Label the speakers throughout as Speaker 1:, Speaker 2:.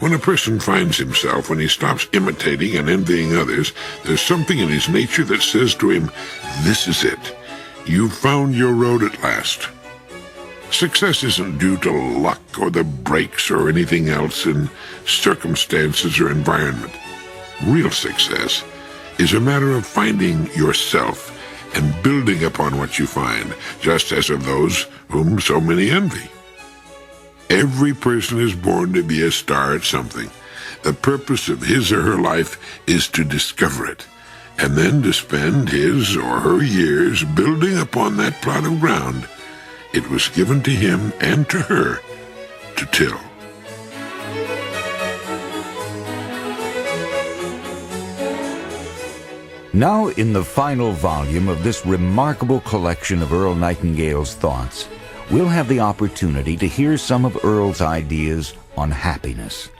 Speaker 1: When a person finds himself, when he stops imitating and envying others, there's something in his nature that says to him, "This is it. You've found your road at last." Success isn't due to luck or the breaks or anything else in circumstances or environment. Real success is a matter of finding yourself and building upon what you find, just as of those whom so many envy. Every person is born to be a star at something. The purpose of his or her life is to discover it, and then to spend his or her years building upon that plot of ground it was given to him and to her to till.
Speaker 2: Now, in the final volume of this remarkable collection of Earl Nightingale's thoughts, we'll have the opportunity to hear some of Earl's ideas on happiness.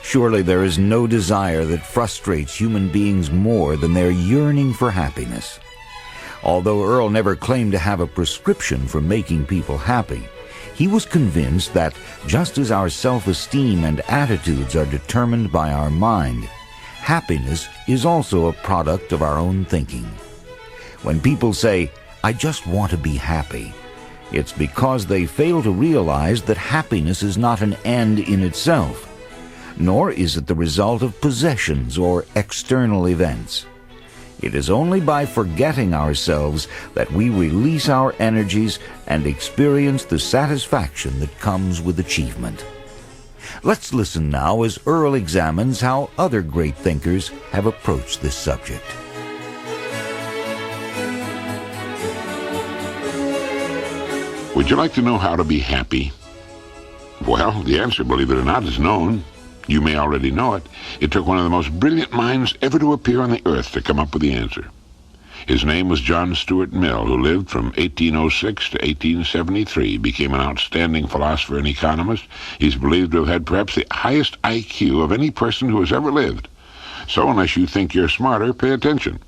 Speaker 2: Surely there is no desire that frustrates human beings more than their yearning for happiness. Although Earl never claimed to have a prescription for making people happy, he was convinced that just as our self-esteem and attitudes are determined by our mind, happiness is also a product of our own thinking. When people say, "I just want to be happy," it's because they fail to realize that happiness is not an end in itself, nor is it the result of possessions or external events. It is only by forgetting ourselves that we release our energies and experience the satisfaction that comes with achievement. Let's listen now as Earl examines how other great thinkers have approached this subject.
Speaker 1: Would you like to know how to be happy? Well, the answer, believe it or not, is known. You may already know it. It took one of the most brilliant minds ever to appear on the earth to come up with the answer. His name was John Stuart Mill, who lived from 1806 to 1873, became an outstanding philosopher and economist. He's believed to have had perhaps the highest IQ of any person who has ever lived. So unless you think you're smarter, pay attention.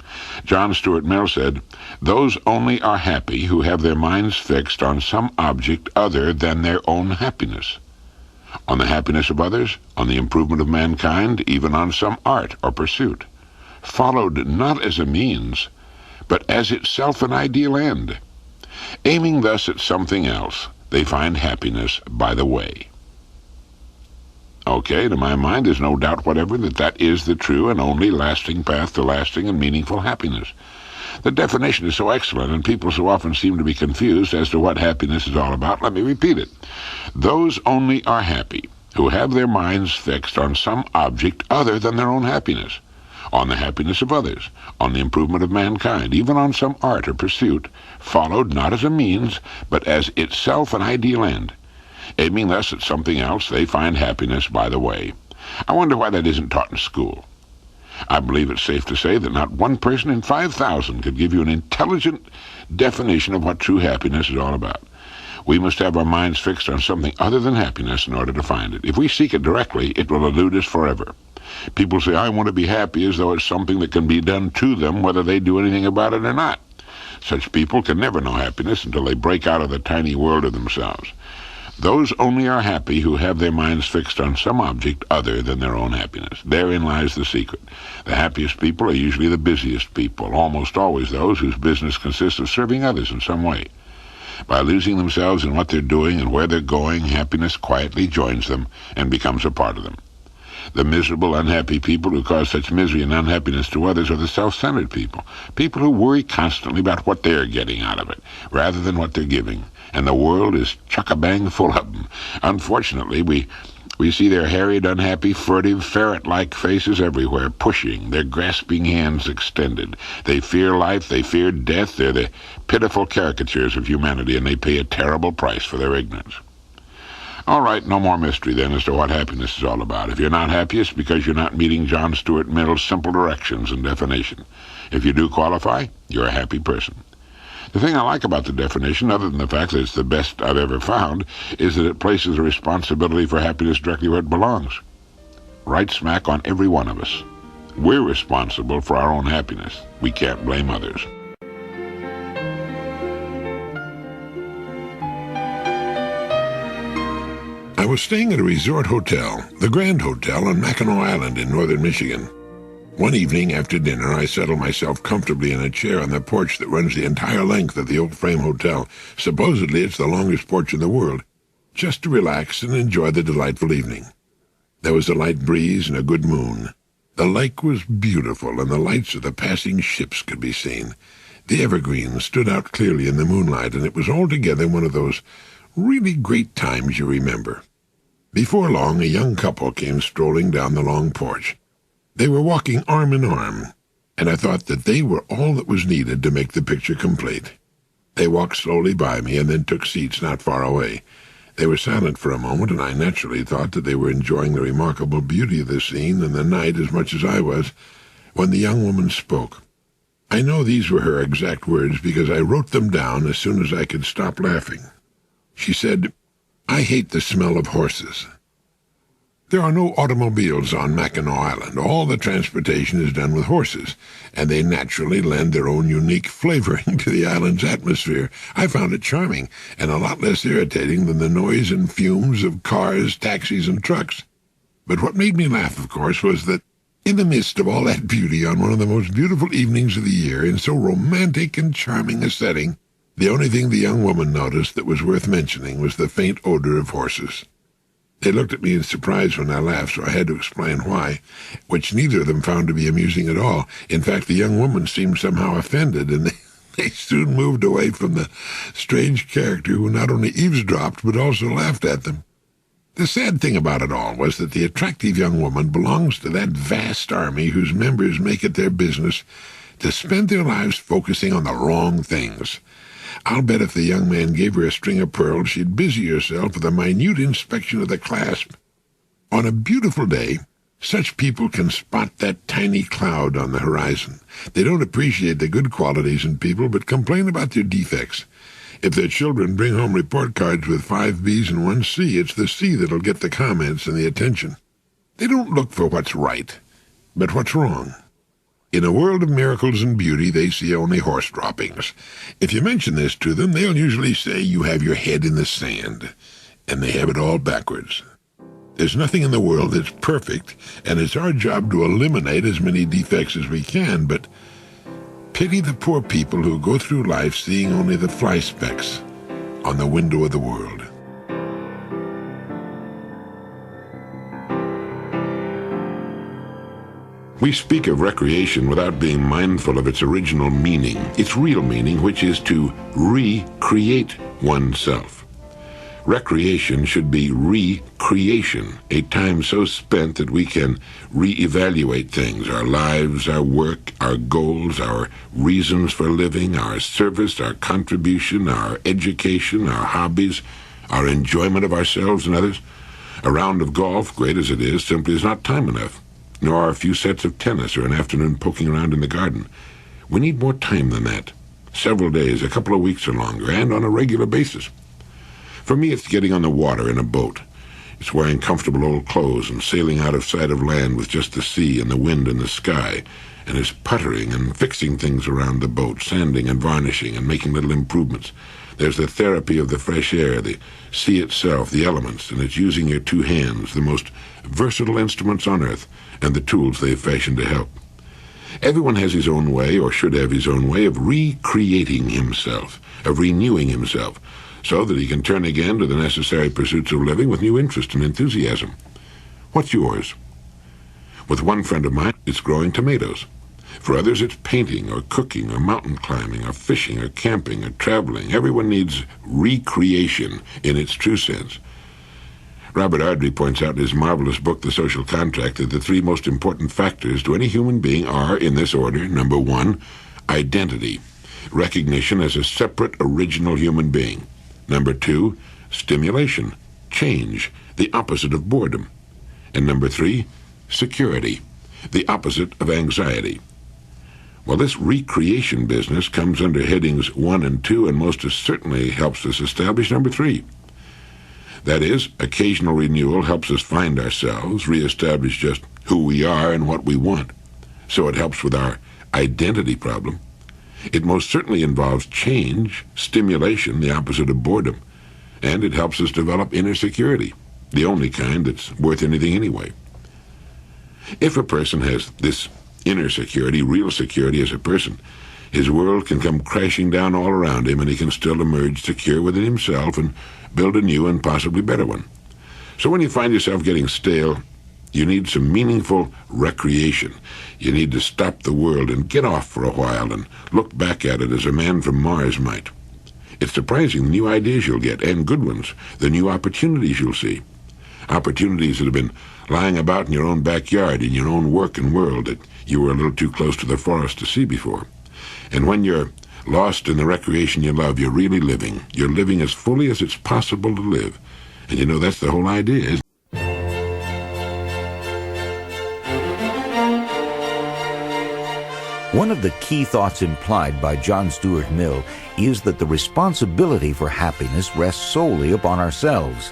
Speaker 1: John Stuart Mill said, "Those only are happy who have their minds fixed on some object other than their own happiness. On the happiness of others, on the improvement of mankind, even on some art or pursuit, followed not as a means, but as itself an ideal end. Aiming thus at something else, they find happiness by the way." Okay, to my mind, there's no doubt whatever that that is the true and only lasting path to lasting and meaningful happiness. The definition is so excellent, and people so often seem to be confused as to what happiness is all about. Let me repeat it. Those only are happy who have their minds fixed on some object other than their own happiness, on the happiness of others, on the improvement of mankind, even on some art or pursuit, followed not as a means, but as itself an ideal end. Aiming thus at something else, they find happiness by the way. I wonder why that isn't taught in school. I believe it's safe to say that not one person in 5,000 could give you an intelligent definition of what true happiness is all about. We must have our minds fixed on something other than happiness in order to find it. If we seek it directly, it will elude us forever. People say, "I want to be happy," as though it's something that can be done to them, whether they do anything about it or not. Such people can never know happiness until they break out of the tiny world of themselves. Those only are happy who have their minds fixed on some object other than their own happiness. Therein lies the secret. The happiest people are usually the busiest people, almost always those whose business consists of serving others in some way. By losing themselves in what they're doing and where they're going, happiness quietly joins them and becomes a part of them. The miserable, unhappy people who cause such misery and unhappiness to others are the self-centered people, people who worry constantly about what they're getting out of it, rather than what they're giving. And the world is chock-a-bang full of them. Unfortunately, we see their harried, unhappy, furtive, ferret-like faces everywhere, pushing, their grasping hands extended. They fear life, they fear death, they're the pitiful caricatures of humanity, and they pay a terrible price for their ignorance. All right, no more mystery then as to what happiness is all about. If you're not happy, it's because you're not meeting John Stuart Mill's simple directions and definition. If you do qualify, you're a happy person. The thing I like about the definition, other than the fact that it's the best I've ever found, is that it places the responsibility for happiness directly where it belongs. Right smack on every one of us. We're responsible for our own happiness. We can't blame others. I was staying at a resort hotel, the Grand Hotel on Mackinac Island in northern Michigan. One evening after dinner, I settled myself comfortably in a chair on the porch that runs the entire length of the oak frame hotel. Supposedly, it's the longest porch in the world, just to relax and enjoy the delightful evening. There was a light breeze and a good moon. The lake was beautiful, and the lights of the passing ships could be seen. The evergreens stood out clearly in the moonlight, and it was altogether one of those really great times you remember. Before long, a young couple came strolling down the long porch. They were walking arm in arm, and I thought that they were all that was needed to make the picture complete. They walked slowly by me and then took seats not far away. They were silent for a moment, and I naturally thought that they were enjoying the remarkable beauty of the scene and the night as much as I was, when the young woman spoke. I know these were her exact words because I wrote them down as soon as I could stop laughing. She said, "I hate the smell of horses." There are no automobiles on Mackinac Island. All the transportation is done with horses, and they naturally lend their own unique flavoring to the island's atmosphere. I found it charming, and a lot less irritating than the noise and fumes of cars, taxis, and trucks. But what made me laugh, of course, was that in the midst of all that beauty on one of the most beautiful evenings of the year, in so romantic and charming a setting, the only thing the young woman noticed that was worth mentioning was the faint odor of horses. They looked at me in surprise when I laughed, so I had to explain why, which neither of them found to be amusing at all. In fact, the young woman seemed somehow offended, and they soon moved away from the strange character who not only eavesdropped but also laughed at them. The sad thing about it all was that the attractive young woman belongs to that vast army whose members make it their business to spend their lives focusing on the wrong things. I'll bet if the young man gave her a string of pearls, she'd busy herself with a minute inspection of the clasp. On a beautiful day, such people can spot that tiny cloud on the horizon. They don't appreciate the good qualities in people, but complain about their defects. If their children bring home report cards with 5 B's and 1 C, it's the C that'll get the comments and the attention. They don't look for what's right, but what's wrong. In a world of miracles and beauty, they see only horse droppings. If you mention this to them, they'll usually say you have your head in the sand, and they have it all backwards. There's nothing in the world that's perfect, and it's our job to eliminate as many defects as we can, but pity the poor people who go through life seeing only the fly specks on the window of the world. We speak of recreation without being mindful of its original meaning, its real meaning, which is to recreate oneself. Recreation should be recreation, a time so spent that we can reevaluate things, our lives, our work, our goals, our reasons for living, our service, our contribution, our education, our hobbies, our enjoyment of ourselves and others. A round of golf, great as it is, simply is not time enough, nor are a few sets of tennis or an afternoon poking around in the garden. We need more time than that. Several days, a couple of weeks or longer, and on a regular basis. For me, it's getting on the water in a boat. It's wearing comfortable old clothes and sailing out of sight of land with just the sea and the wind and the sky, and it's puttering and fixing things around the boat, sanding and varnishing and making little improvements. There's the therapy of the fresh air, the sea itself, the elements, and it's using your 2 hands, the most versatile instruments on earth, and the tools they've fashioned to help. Everyone has his own way, or should have his own way, of recreating himself, of renewing himself, so that he can turn again to the necessary pursuits of living with new interest and enthusiasm. What's yours? With one friend of mine, it's growing tomatoes. For others, it's painting, or cooking, or mountain climbing, or fishing, or camping, or traveling. Everyone needs recreation in its true sense. Robert Ardrey points out in his marvelous book, The Social Contract, that the 3 most important factors to any human being are, in this order, number 1, identity, recognition as a separate, original human being. Number 2, stimulation, change, the opposite of boredom. And number 3, security, the opposite of anxiety. Well, this recreation business comes under headings 1 and 2, and most certainly helps us establish number 3. That is, occasional renewal helps us find ourselves, reestablish just who we are and what we want. So it helps with our identity problem. It most certainly involves change, stimulation, the opposite of boredom, and it helps us develop inner security. the only kind that's worth anything anyway. If a person has this inner security, real security as a person, his world can come crashing down all around him, and he can still emerge secure within himself and build a new and possibly better one. So when you find yourself getting stale, you need some meaningful recreation. You need to stop the world and get off for a while and look back at it as a man from Mars might. It's surprising the new ideas you'll get, and good ones, the new opportunities you'll see. Opportunities that have been lying about in your own backyard, in your own work and world, that you were a little too close to the forest to see before. And when you're lost in the recreation you love, you're really living. You're living as fully as it's possible to live. And you know, that's the whole idea, isn't it?
Speaker 2: One of the key thoughts implied by John Stuart Mill is that the responsibility for happiness rests solely upon ourselves.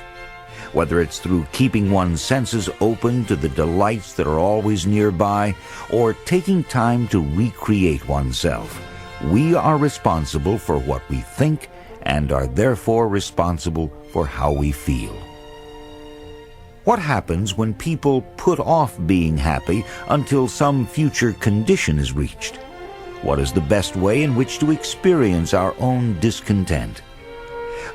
Speaker 2: Whether it's through keeping one's senses open to the delights that are always nearby, or taking time to recreate oneself, we are responsible for what we think and are therefore responsible for how we feel. What happens when people put off being happy until some future condition is reached? What is the best way in which to experience our own discontent?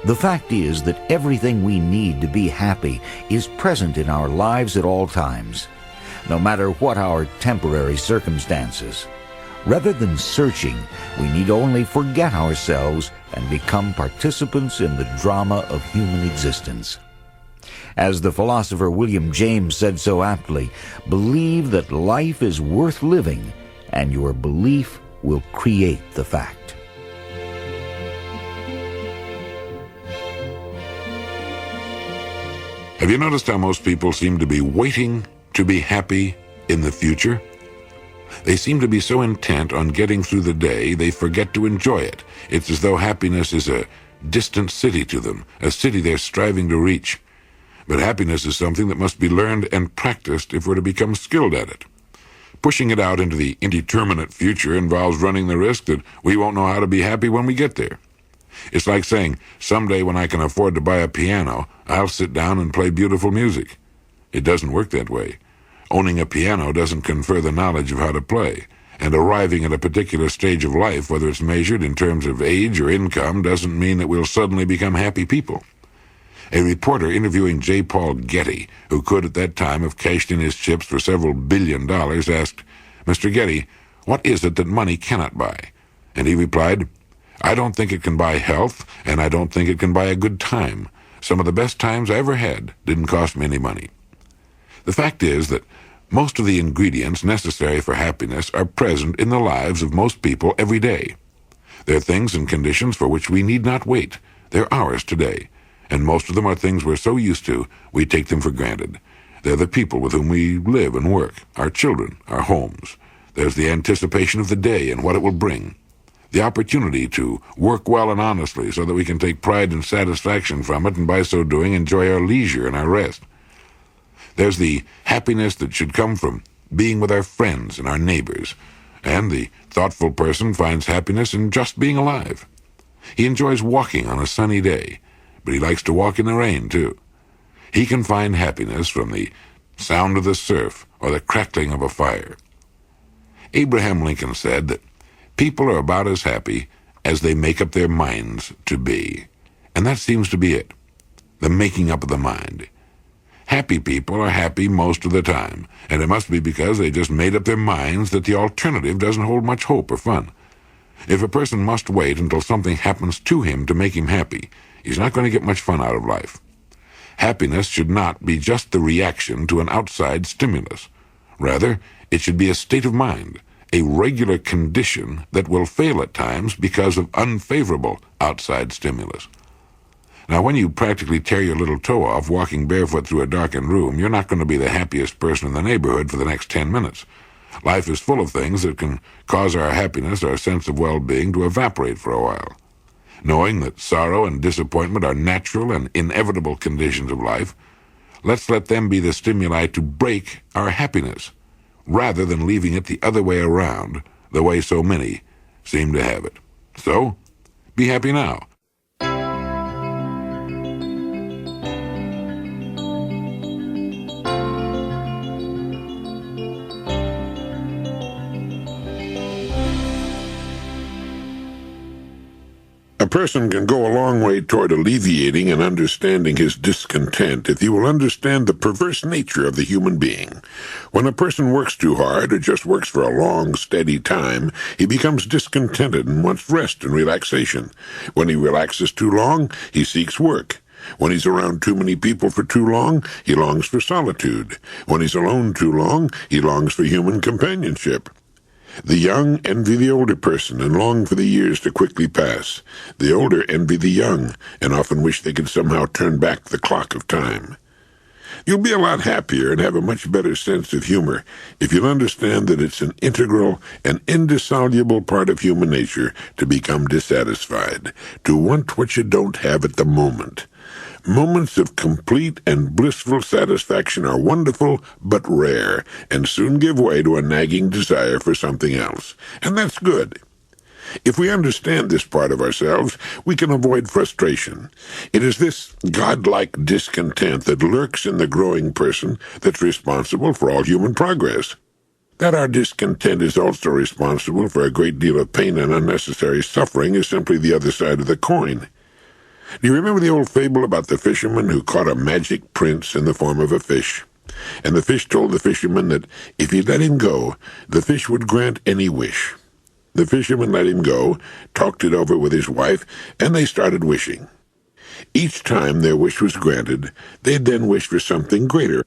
Speaker 2: The fact is that everything we need to be happy is present in our lives at all times, no matter what our temporary circumstances. Rather than searching, we need only forget ourselves and become participants in the drama of human existence. As the philosopher William James said so aptly, believe that life is worth living, and your belief will create the fact.
Speaker 1: Have you noticed how most people seem to be waiting to be happy in the future? They seem to be so intent on getting through the day, they forget to enjoy it. It's as though happiness is a distant city to them, a city they're striving to reach. But happiness is something that must be learned and practiced if we're to become skilled at it. Pushing it out into the indeterminate future involves running the risk that we won't know how to be happy when we get there. It's like saying, someday when I can afford to buy a piano, I'll sit down and play beautiful music. It doesn't work that way. Owning a piano doesn't confer the knowledge of how to play, and arriving at a particular stage of life, whether it's measured in terms of age or income, doesn't mean that we'll suddenly become happy people. A reporter interviewing J. Paul Getty, who could at that time have cashed in his chips for several $1 billion, asked, "Mr. Getty, what is it that money cannot buy?" And he replied, "I don't think it can buy health, and I don't think it can buy a good time. Some of the best times I ever had didn't cost me any money." The fact is that most of the ingredients necessary for happiness are present in the lives of most people every day. They're things and conditions for which we need not wait. They're ours today, and most of them are things we're so used to, we take them for granted. They're the people with whom we live and work, our children, our homes. There's the anticipation of the day and what it will bring. The opportunity to work well and honestly so that we can take pride and satisfaction from it and by so doing enjoy our leisure and our rest. There's the happiness that should come from being with our friends and our neighbors, and the thoughtful person finds happiness in just being alive. He enjoys walking on a sunny day, but he likes to walk in the rain too. He can find happiness from the sound of the surf or the crackling of a fire. Abraham Lincoln said that people are about as happy as they make up their minds to be. And that seems to be it, the making up of the mind. Happy people are happy most of the time, and it must be because they just made up their minds that the alternative doesn't hold much hope or fun. If a person must wait until something happens to him to make him happy, he's not going to get much fun out of life. Happiness should not be just the reaction to an outside stimulus. Rather, it should be a state of mind, a regular condition that will fail at times because of unfavorable outside stimulus. Now, when you practically tear your little toe off walking barefoot through a darkened room, you're not going to be the happiest person in the neighborhood for the next 10 minutes. Life is full of things that can cause our happiness, our sense of well-being, to evaporate for a while. Knowing that sorrow and disappointment are natural and inevitable conditions of life, let's let them be the stimuli to break our happiness, rather than leaving it the other way around, the way so many seem to have it. So, be happy now. person can go a long way toward alleviating and understanding his discontent if he will understand the perverse nature of the human being. When a person works too hard or just works for a long, steady time, he becomes discontented and wants rest and relaxation. When he relaxes too long, he seeks work. When he's around too many people for too long, he longs for solitude. When he's alone too long, he longs for human companionship. The young envy the older person and long for the years to quickly pass. The older envy the young and often wish they could somehow turn back the clock of time. You'll be a lot happier and have a much better sense of humor if you'll understand that it's an integral and indissoluble part of human nature to become dissatisfied, to want what you don't have at the moment. Moments of complete and blissful satisfaction are wonderful but rare, and soon give way to a nagging desire for something else. And that's good. If we understand this part of ourselves, we can avoid frustration. It is this godlike discontent that lurks in the growing person that's responsible for all human progress. That our discontent is also responsible for a great deal of pain and unnecessary suffering is simply the other side of the coin. Do you remember the old fable about the fisherman who caught a magic prince in the form of a fish? And the fish told the fisherman that if he let him go, the fish would grant any wish. The fisherman let him go, talked it over with his wife, and they started wishing. Each time their wish was granted, they'd then wish for something greater.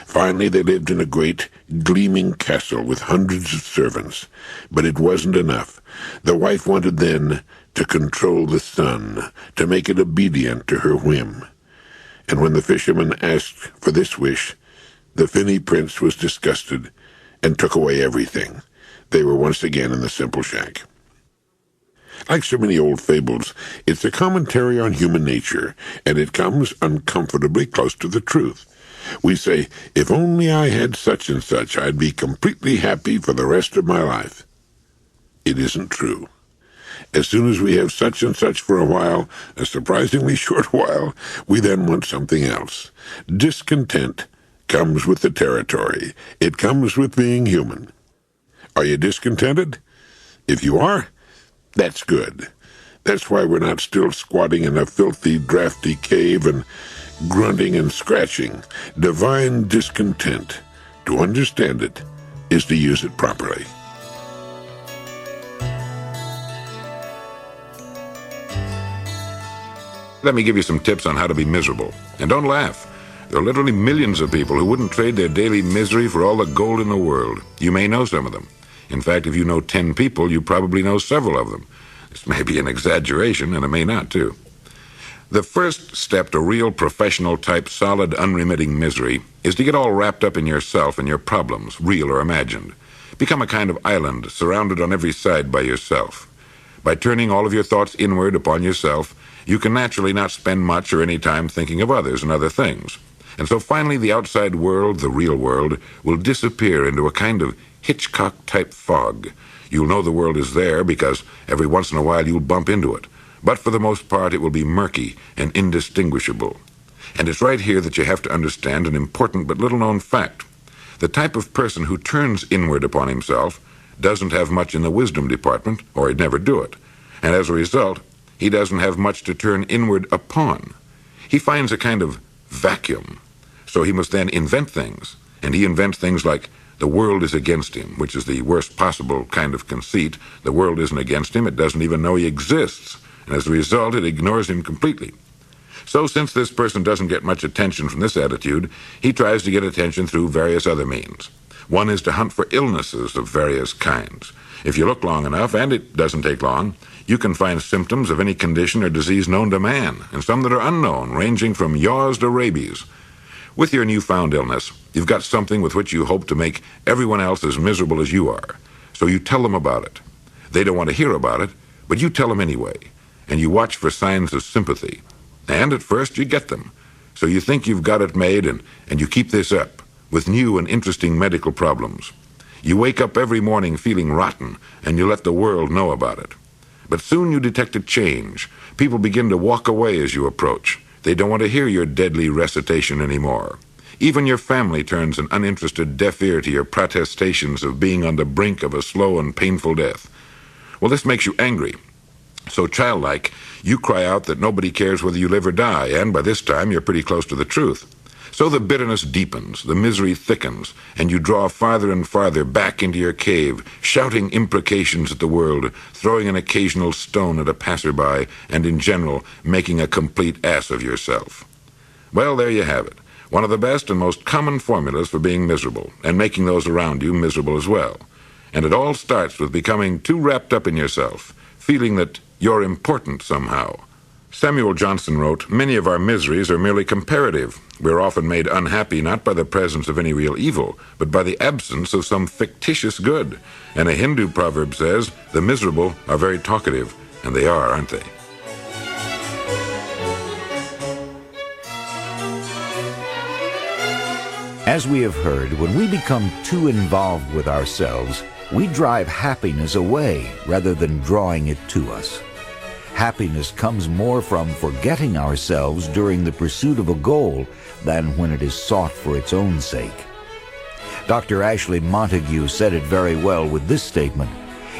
Speaker 1: Finally, they lived in a great, gleaming castle with hundreds of servants. But it wasn't enough. The wife wanted then to control the sun, to make it obedient to her whim. And when the fisherman asked for this wish, the finny prince was disgusted and took away everything. They were once again in the simple shack. Like so many old fables, it's a commentary on human nature, and it comes uncomfortably close to the truth. We say, if only I had such and such, I'd be completely happy for the rest of my life. It isn't true. As soon as we have such and such for a while, a surprisingly short while, we then want something else. Discontent comes with the territory. It comes with being human. Are you discontented? If you are, that's good. That's why we're not still squatting in a filthy, drafty cave and grunting and scratching. Divine discontent, to understand it, is to use it properly.
Speaker 3: Let me give you some tips on how to be miserable. And don't laugh. There are literally millions of people who wouldn't trade their daily misery for all the gold in the world. You may know some of them. In fact, if you know 10 people, you probably know several of them. This may be an exaggeration, and it may not, too. The first step to real professional-type, solid, unremitting misery is to get all wrapped up in yourself and your problems, real or imagined. Become a kind of island, surrounded on every side by yourself. By turning all of your thoughts inward upon yourself, you can naturally not spend much or any time thinking of others and other things. And so finally the outside world, the real world, will disappear into a kind of Hitchcock-type fog. You'll know the world is there because every once in a while you'll bump into it. But for the most part it will be murky and indistinguishable. And it's right here that you have to understand an important but little-known fact. The type of person who turns inward upon himself doesn't have much in the wisdom department, or he'd never do it. And as a result, he doesn't have much to turn inward upon. He finds a kind of vacuum. So he must then invent things. And he invents things like the world is against him, which is the worst possible kind of conceit. The world isn't against him. It doesn't even know he exists. And as a result, it ignores him completely. So since this person doesn't get much attention from this attitude, he tries to get attention through various other means. One is to hunt for illnesses of various kinds. If you look long enough, and it doesn't take long, you can find symptoms of any condition or disease known to man, and some that are unknown, ranging from yaws to rabies. With your newfound illness, you've got something with which you hope to make everyone else as miserable as you are. So you tell them about it. They don't want to hear about it, but you tell them anyway. And you watch for signs of sympathy. And at first you get them. So you think you've got it made, and you keep this up with new and interesting medical problems. You wake up every morning feeling rotten, and you let the world know about it. But soon you detect a change. People begin to walk away as you approach. They don't want to hear your deadly recitation anymore. Even your family turns an uninterested deaf ear to your protestations of being on the brink of a slow and painful death. Well, this makes you angry. So childlike, you cry out that nobody cares whether you live or die, and by this time you're pretty close to the truth. So the bitterness deepens, the misery thickens, and you draw farther and farther back into your cave, shouting imprecations at the world, throwing an occasional stone at a passerby, and in general, making a complete ass of yourself. Well, there you have it. One of the best and most common formulas for being miserable, and making those around you miserable as well. And it all starts with becoming too wrapped up in yourself, feeling that you're important somehow. Samuel Johnson wrote, "Many of our miseries are merely comparative. We're often made unhappy not by the presence of any real evil, but by the absence of some fictitious good." And a Hindu proverb says, "The miserable are very talkative," and they are, aren't they?
Speaker 2: As we have heard, when we become too involved with ourselves, we drive happiness away rather than drawing it to us. Happiness comes more from forgetting ourselves during the pursuit of a goal than when it is sought for its own sake. Dr. Ashley Montagu said it very well with this statement: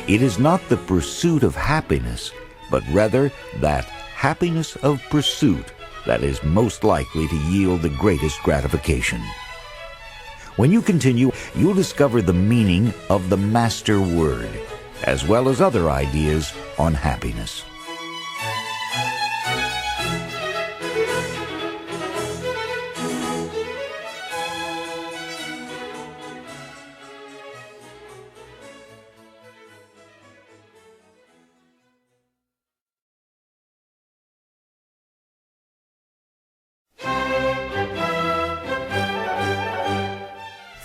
Speaker 2: "It is not the pursuit of happiness, but rather that happiness of pursuit that is most likely to yield the greatest gratification." When you continue, you'll discover the meaning of the Master Word, as well as other ideas on happiness.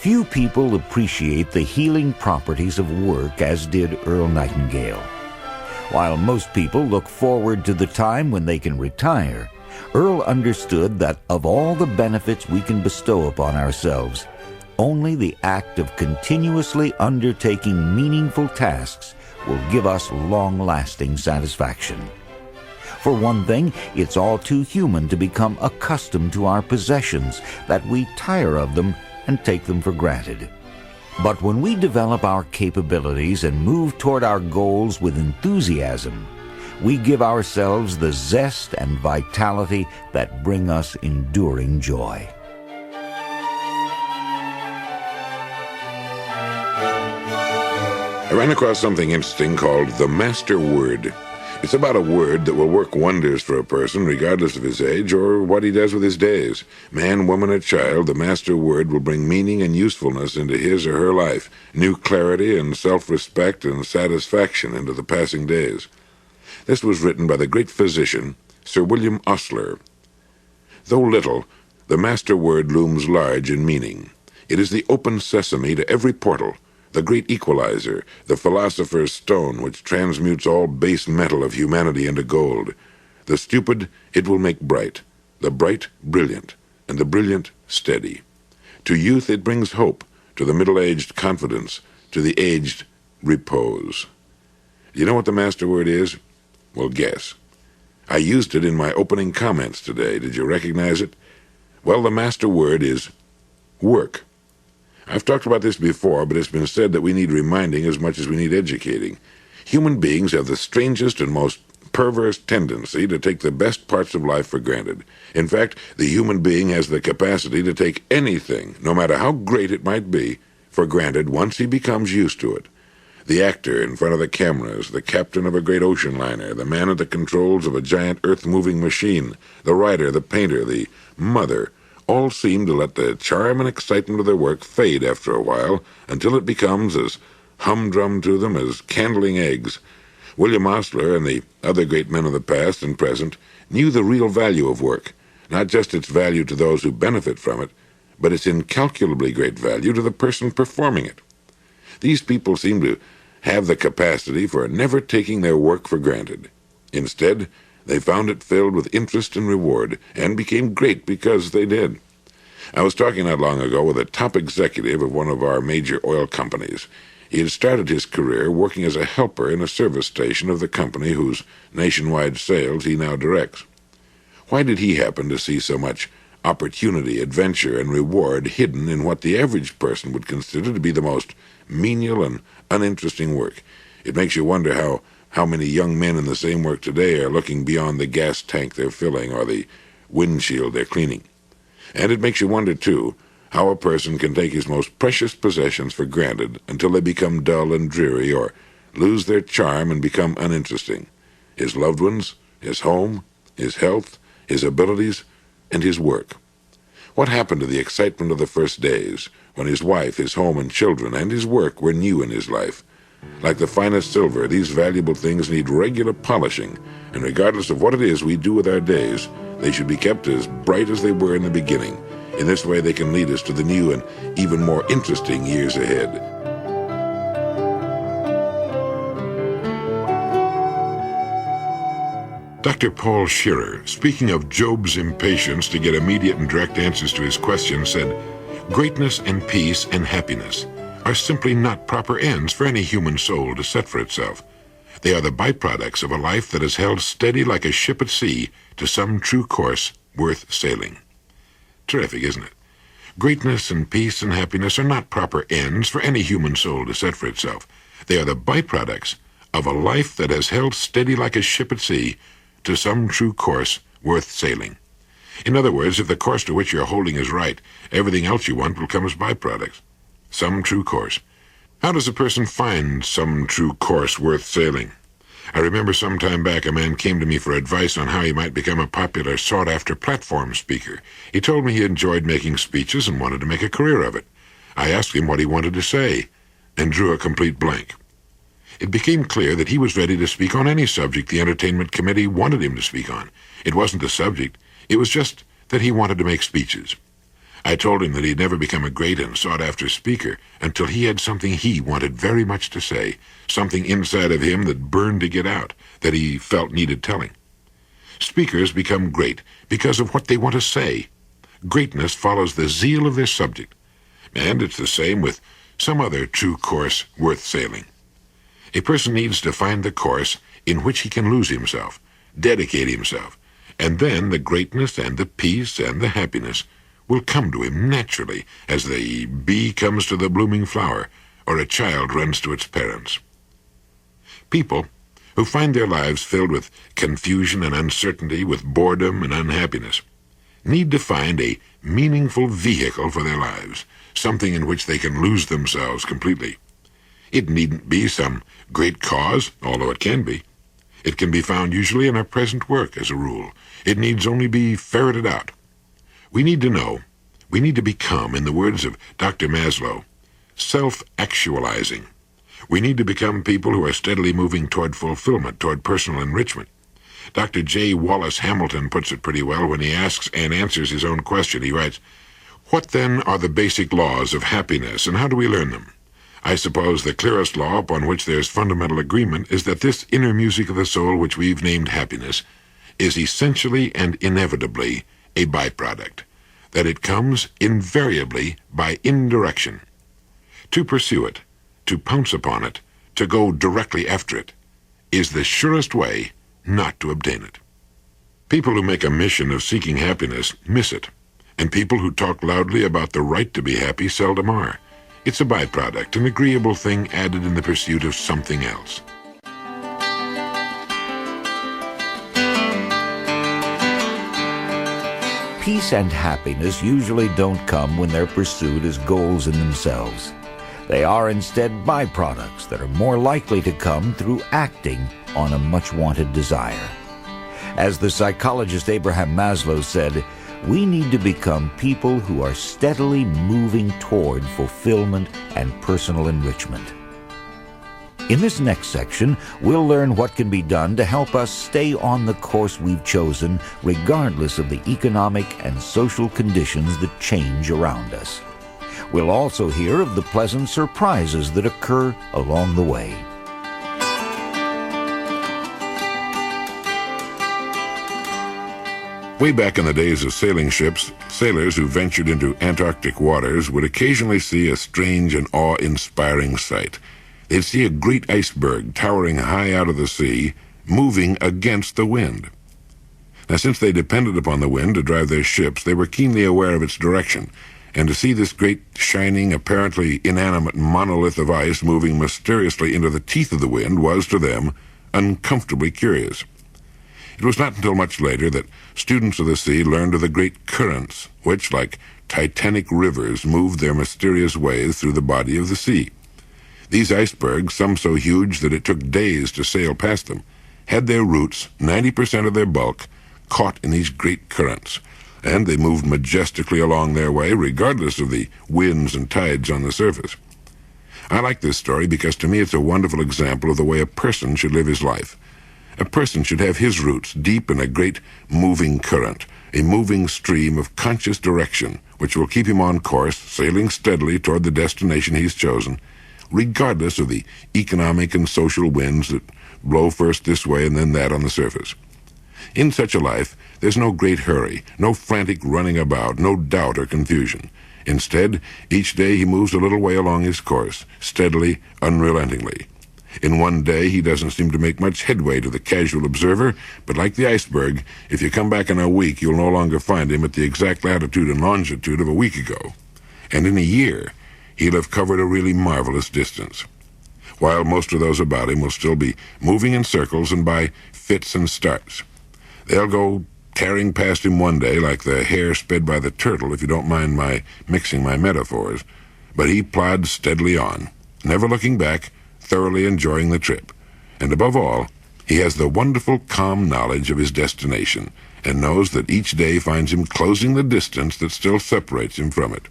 Speaker 2: Few people appreciate the healing properties of work as did Earl Nightingale. While most people look forward to the time when they can retire, Earl understood that of all the benefits we can bestow upon ourselves, only the act of continuously undertaking meaningful tasks will give us long-lasting satisfaction. For one thing, it's all too human to become accustomed to our possessions, that we tire of them and take them for granted. But when we develop our capabilities and move toward our goals with enthusiasm, we give ourselves the zest and vitality that bring us enduring joy.
Speaker 3: I ran across something interesting called the Master Word. It's about a word that will work wonders for a person regardless of his age or what he does with his days. Man, woman, or child, the Master Word will bring meaning and usefulness into his or her life, new clarity and self-respect and satisfaction into the passing days. This was written by the great physician, Sir William Osler. Though little, the Master Word looms large in meaning. It is the open sesame to every portal, the great equalizer, the philosopher's stone which transmutes all base metal of humanity into gold. The stupid it will make bright, the bright brilliant, and the brilliant steady. To youth it brings hope, to the middle-aged confidence, to the aged repose. You know what the Master Word is? Well, guess. I used it in my opening comments today. Did you recognize it? Well, the Master Word is work. I've talked about this before, but it's been said that we need reminding as much as we need educating. Human beings have the strangest and most perverse tendency to take the best parts of life for granted. In fact, the human being has the capacity to take anything, no matter how great it might be, for granted once he becomes used to it. The actor in front of the cameras, the captain of a great ocean liner, the man at the controls of a giant earth-moving machine, the writer, the painter, the mother, all seem to let the charm and excitement of their work fade after a while until it becomes as humdrum to them as candling eggs. William Osler and the other great men of the past and present knew the real value of work, not just its value to those who benefit from it, but its incalculably great value to the person performing it. These people seem to have the capacity for never taking their work for granted. Instead, they found it filled with interest and reward, and became great because they did. I was talking not long ago with a top executive of one of our major oil companies. He had started his career working as a helper in a service station of the company whose nationwide sales he now directs. Why did he happen to see so much opportunity, adventure, and reward hidden in what the average person would consider to be the most menial and uninteresting work? It makes you wonder how How many young men in the same work today are looking beyond the gas tank they're filling or the windshield they're cleaning? And it makes you wonder, too, how a person can take his most precious possessions for granted until they become dull and dreary or lose their charm and become uninteresting. His loved ones, his home, his health, his abilities, and his work. What happened to the excitement of the first days, when his wife, his home, and children, and his work were new in his life? Like the finest silver, these valuable things need regular polishing, and regardless of what it is we do with our days, they should be kept as bright as they were in the beginning. In this way, they can lead us to the new and even more interesting years ahead. Dr. Paul Shearer, speaking of Job's impatience to get immediate and direct answers to his questions, said, "Greatness and peace and happiness are simply not proper ends for any human soul to set for itself. They are the byproducts of a life that is held steady like a ship at sea to some true course worth sailing." Terrific, isn't it? Greatness and peace and happiness are not proper ends for any human soul to set for itself. They are the byproducts of a life that has held steady like a ship at sea to some true course worth sailing. In other words, if the course to which you're holding is right, everything else you want will come as byproducts. Some true course. How does a person find some true course worth sailing? I remember some time back a man came to me for advice on how he might become a popular, sought-after platform speaker. He told me he enjoyed making speeches and wanted to make a career of it. I asked him what he wanted to say, and drew a complete blank. It became clear that he was ready to speak on any subject the Entertainment Committee wanted him to speak on. It wasn't the subject, it was just that he wanted to make speeches. I told him that he'd never become a great and sought-after speaker until he had something he wanted very much to say, something inside of him that burned to get out, that he felt needed telling. Speakers become great because of what they want to say. Greatness follows the zeal of their subject, and it's the same with some other true course worth sailing. A person needs to find the course in which he can lose himself, dedicate himself, and then the greatness and the peace and the happiness will come to him naturally as the bee comes to the blooming flower or a child runs to its parents. People who find their lives filled with confusion and uncertainty, with boredom and unhappiness, need to find a meaningful vehicle for their lives, something in which they can lose themselves completely. It needn't be some great cause, although it can be. It can be found usually in our present work, as a rule. It needs only be ferreted out. We need to know, we need to become, in the words of Dr. Maslow, self-actualizing. We need to become people who are steadily moving toward fulfillment, toward personal enrichment. Dr. J. Wallace Hamilton puts it pretty well when he asks and answers his own question. He writes, "What then are the basic laws of happiness, and how do we learn them? I suppose the clearest law upon which there's fundamental agreement is that this inner music of the soul, which we've named happiness, is essentially and inevitably a byproduct, that it comes invariably by indirection. To pursue it, to pounce upon it, to go directly after it, is the surest way not to obtain it. People who make a mission of seeking happiness miss it, and people who talk loudly about the right to be happy seldom are. It's a byproduct, an agreeable thing added in the pursuit of something else."
Speaker 2: Peace and happiness usually don't come when they're pursued as goals in themselves. They are instead byproducts that are more likely to come through acting on a much-wanted desire. As the psychologist Abraham Maslow said, we need to become people who are steadily moving toward fulfillment and personal enrichment. In this next section, we'll learn what can be done to help us stay on the course we've chosen, regardless of the economic and social conditions that change around us. We'll also hear of the pleasant surprises that occur along the way.
Speaker 3: Way back in the days of sailing ships, sailors who ventured into Antarctic waters would occasionally see a strange and awe-inspiring sight. They'd see a great iceberg towering high out of the sea, moving against the wind. Now, since they depended upon the wind to drive their ships, they were keenly aware of its direction, and to see this great, shining, apparently inanimate monolith of ice moving mysteriously into the teeth of the wind was, to them, uncomfortably curious. It was not until much later that students of the sea learned of the great currents, which, like titanic rivers, moved their mysterious ways through the body of the sea. These icebergs, some so huge that it took days to sail past them, had their roots, 90% of their bulk, caught in these great currents, and they moved majestically along their way regardless of the winds and tides on the surface. I like this story because to me it's a wonderful example of the way a person should live his life. A person should have his roots deep in a great moving current, a moving stream of conscious direction which will keep him on course, sailing steadily toward the destination he's chosen, regardless of the economic and social winds that blow first this way and then that on the surface. In such a life, there's no great hurry, no frantic running about, no doubt or confusion. Instead, each day he moves a little way along his course, steadily, unrelentingly. In one day, he doesn't seem to make much headway to the casual observer, but like the iceberg, if you come back in a week, you'll no longer find him at the exact latitude and longitude of a week ago. And in a year, he'll have covered a really marvelous distance, while most of those about him will still be moving in circles and by fits and starts. They'll go tearing past him one day like the hare sped by the turtle, if you don't mind my mixing my metaphors, but he plods steadily on, never looking back, thoroughly enjoying the trip. And above all, he has the wonderful, calm knowledge of his destination, and knows that each day finds him closing the distance that still separates him from it.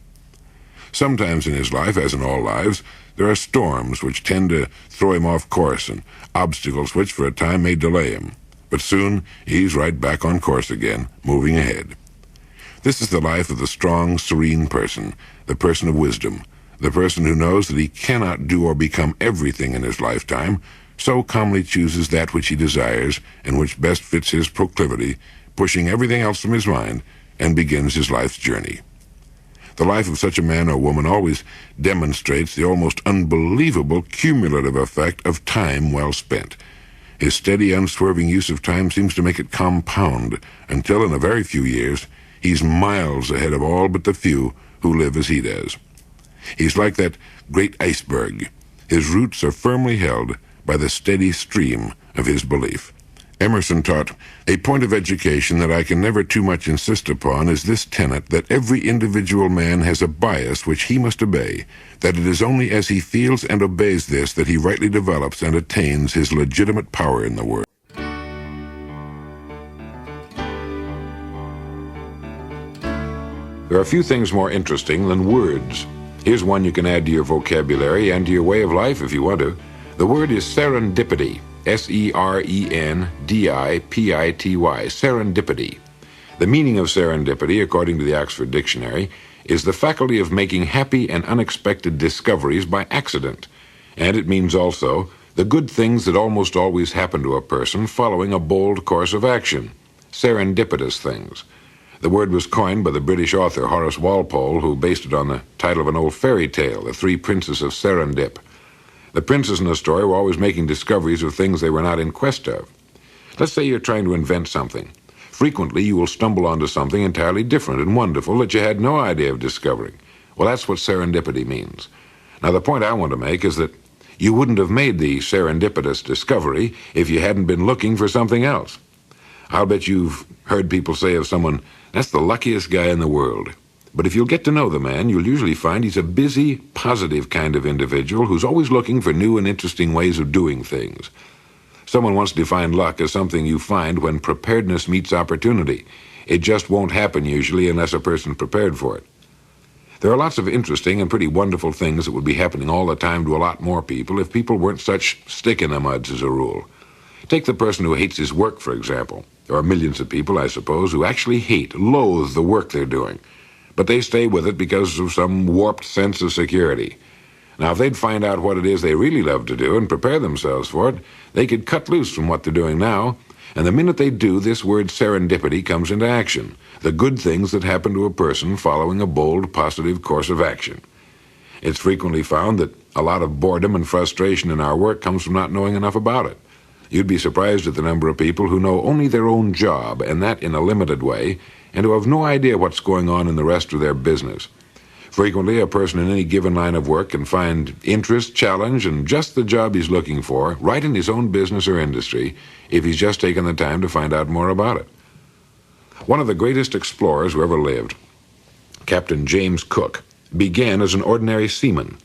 Speaker 3: Sometimes in his life, as in all lives, there are storms which tend to throw him off course and obstacles which for a time may delay him. But soon he's right back on course again, moving ahead. This is the life of the strong, serene person, the person of wisdom, the person who knows that he cannot do or become everything in his lifetime, so calmly chooses that which he desires and which best fits his proclivity, pushing everything else from his mind, and begins his life's journey. The life of such a man or woman always demonstrates the almost unbelievable cumulative effect of time well spent. His steady, unswerving use of time seems to make it compound until, in a very few years, he's miles ahead of all but the few who live as he does. He's like that great iceberg. His roots are firmly held by the steady stream of his belief. Emerson taught, "A point of education that I can never too much insist upon is this tenet that every individual man has a bias which he must obey, that it is only as he feels and obeys this that he rightly develops and attains his legitimate power in the world." There are few things more interesting than words. Here's one you can add to your vocabulary and to your way of life if you want to. The word is serendipity. S-E-R-E-N-D-I-P-I-T-Y, serendipity. The meaning of serendipity, according to the Oxford Dictionary, is the faculty of making happy and unexpected discoveries by accident. And it means also the good things that almost always happen to a person following a bold course of action, serendipitous things. The word was coined by the British author Horace Walpole, who based it on the title of an old fairy tale, The Three Princes of Serendip. The princes in the story were always making discoveries of things they were not in quest of. Let's say you're trying to invent something. Frequently, you will stumble onto something entirely different and wonderful that you had no idea of discovering. Well, that's what serendipity means. Now, the point I want to make is that you wouldn't have made the serendipitous discovery if you hadn't been looking for something else. I'll bet you've heard people say of someone, "That's the luckiest guy in the world." But if you'll get to know the man, you'll usually find he's a busy, positive kind of individual who's always looking for new and interesting ways of doing things. Someone once defined luck as something you find when preparedness meets opportunity. It just won't happen usually unless a person's prepared for it. There are lots of interesting and pretty wonderful things that would be happening all the time to a lot more people if people weren't such stick-in-the-muds as a rule. Take the person who hates his work, for example. There are millions of people, I suppose, who actually loathe the work they're doing. But they stay with it because of some warped sense of security. Now, if they'd find out what it is they really love to do and prepare themselves for it, they could cut loose from what they're doing now, and the minute they do, this word serendipity comes into action, the good things that happen to a person following a bold, positive course of action. It's frequently found that a lot of boredom and frustration in our work comes from not knowing enough about it. You'd be surprised at the number of people who know only their own job, and that in a limited way, and who have no idea what's going on in the rest of their business. For Frequently, a person in any given line of work can find interest, challenge, and just the job he's looking for right in his own business or industry if he's just taken the time to find out more about it. One of the greatest explorers who ever lived, Captain James Cook, began as an ordinary seaman.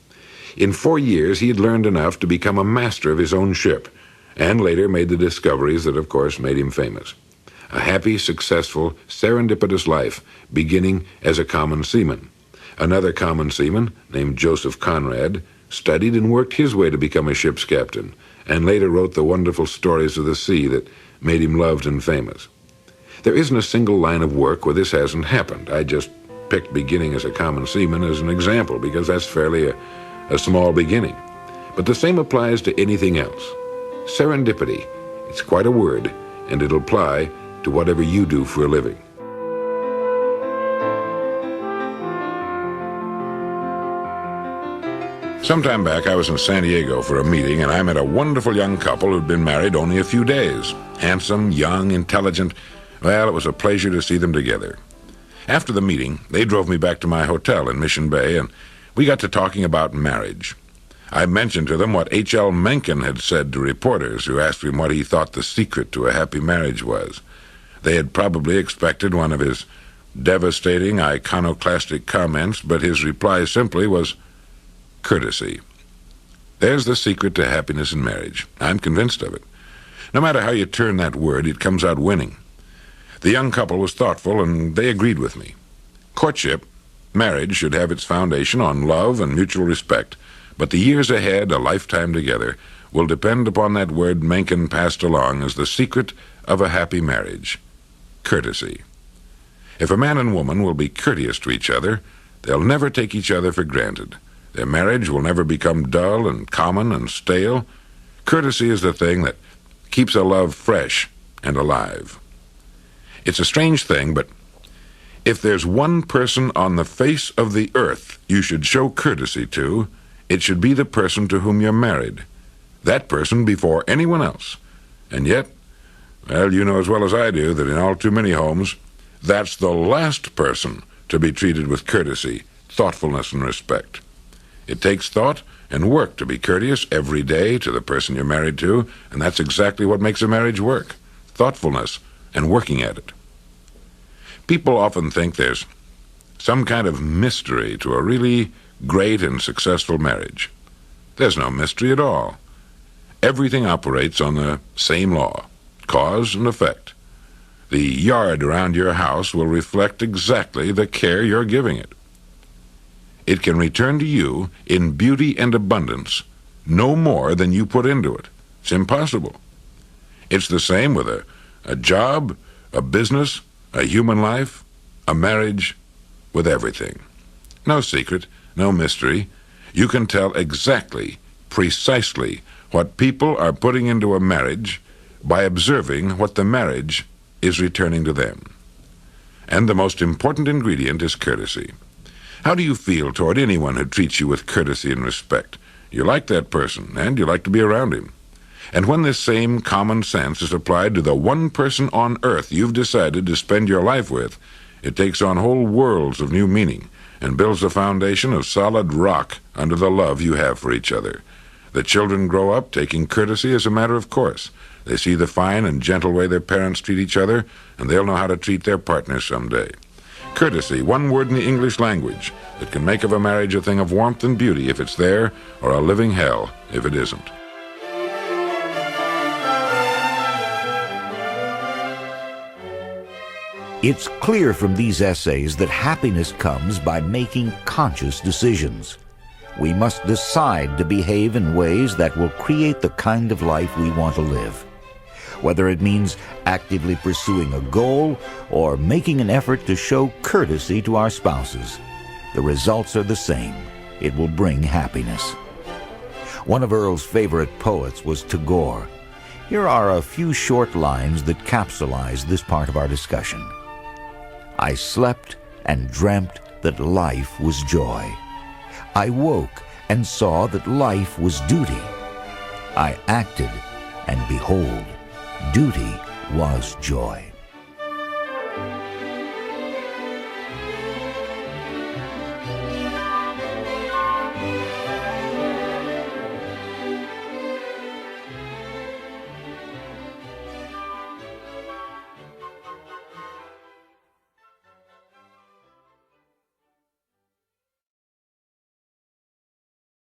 Speaker 3: In 4 years, he had learned enough to become a master of his own ship, and later made the discoveries that, of course, made him famous. A happy, successful, serendipitous life, beginning as a common seaman. Another common seaman, named Joseph Conrad, studied and worked his way to become a ship's captain, and later wrote the wonderful stories of the sea that made him loved and famous. There isn't a single line of work where this hasn't happened. I just picked beginning as a common seaman as an example because that's fairly a small beginning. But the same applies to anything else. Serendipity, it's quite a word, and it'll apply to whatever you do for a living. Sometime back, I was in San Diego for a meeting, and I met a wonderful young couple who'd been married only a few days. Handsome, young, intelligent. Well, it was a pleasure to see them together. After the meeting, they drove me back to my hotel in Mission Bay, and we got to talking about marriage. I mentioned to them what H.L. Mencken had said to reporters who asked him what he thought the secret to a happy marriage was. They had probably expected one of his devastating, iconoclastic comments, but his reply simply was courtesy. There's the secret to happiness in marriage. I'm convinced of it. No matter how you turn that word, it comes out winning. The young couple was thoughtful, and they agreed with me. Courtship, marriage, should have its foundation on love and mutual respect, but the years ahead, a lifetime together, will depend upon that word Mencken passed along as the secret of a happy marriage: courtesy. If a man and woman will be courteous to each other, they'll never take each other for granted. Their marriage will never become dull and common and stale. Courtesy is the thing that keeps a love fresh and alive. It's a strange thing, but if there's one person on the face of the earth you should show courtesy to, it should be the person to whom you're married. That person before anyone else. And yet, well, you know as well as I do that in all too many homes, that's the last person to be treated with courtesy, thoughtfulness, and respect. It takes thought and work to be courteous every day to the person you're married to, and that's exactly what makes a marriage work: thoughtfulness and working at it. People often think there's some kind of mystery to a really great and successful marriage. There's no mystery at all. Everything operates on the same law: cause and effect. The yard around your house will reflect exactly the care you're giving it. It can return to you in beauty and abundance no more than you put into it. It's impossible. It's the same with a job, a business, a human life, a marriage, with everything. No secret, no mystery. You can tell exactly, precisely, what people are putting into a marriage by observing what the marriage is returning to them. And the most important ingredient is courtesy. How do you feel toward anyone who treats you with courtesy and respect? You like that person, and you like to be around him. And when this same common sense is applied to the one person on earth you've decided to spend your life with, it takes on whole worlds of new meaning and builds a foundation of solid rock under the love you have for each other. The children grow up taking courtesy as a matter of course. They see the fine and gentle way their parents treat each other, and they'll know how to treat their partners someday. Courtesy, one word in the English language that can make of a marriage a thing of warmth and beauty if it's there, or a living hell if it isn't.
Speaker 2: It's clear from these essays that happiness comes by making conscious decisions. We must decide to behave in ways that will create the kind of life we want to live. Whether it means actively pursuing a goal or making an effort to show courtesy to our spouses, the results are the same. It will bring happiness. One of Earl's favorite poets was Tagore. Here are a few short lines that capsulize this part of our discussion. I slept and dreamt that life was joy. I woke and saw that life was duty. I acted, and behold, duty was joy.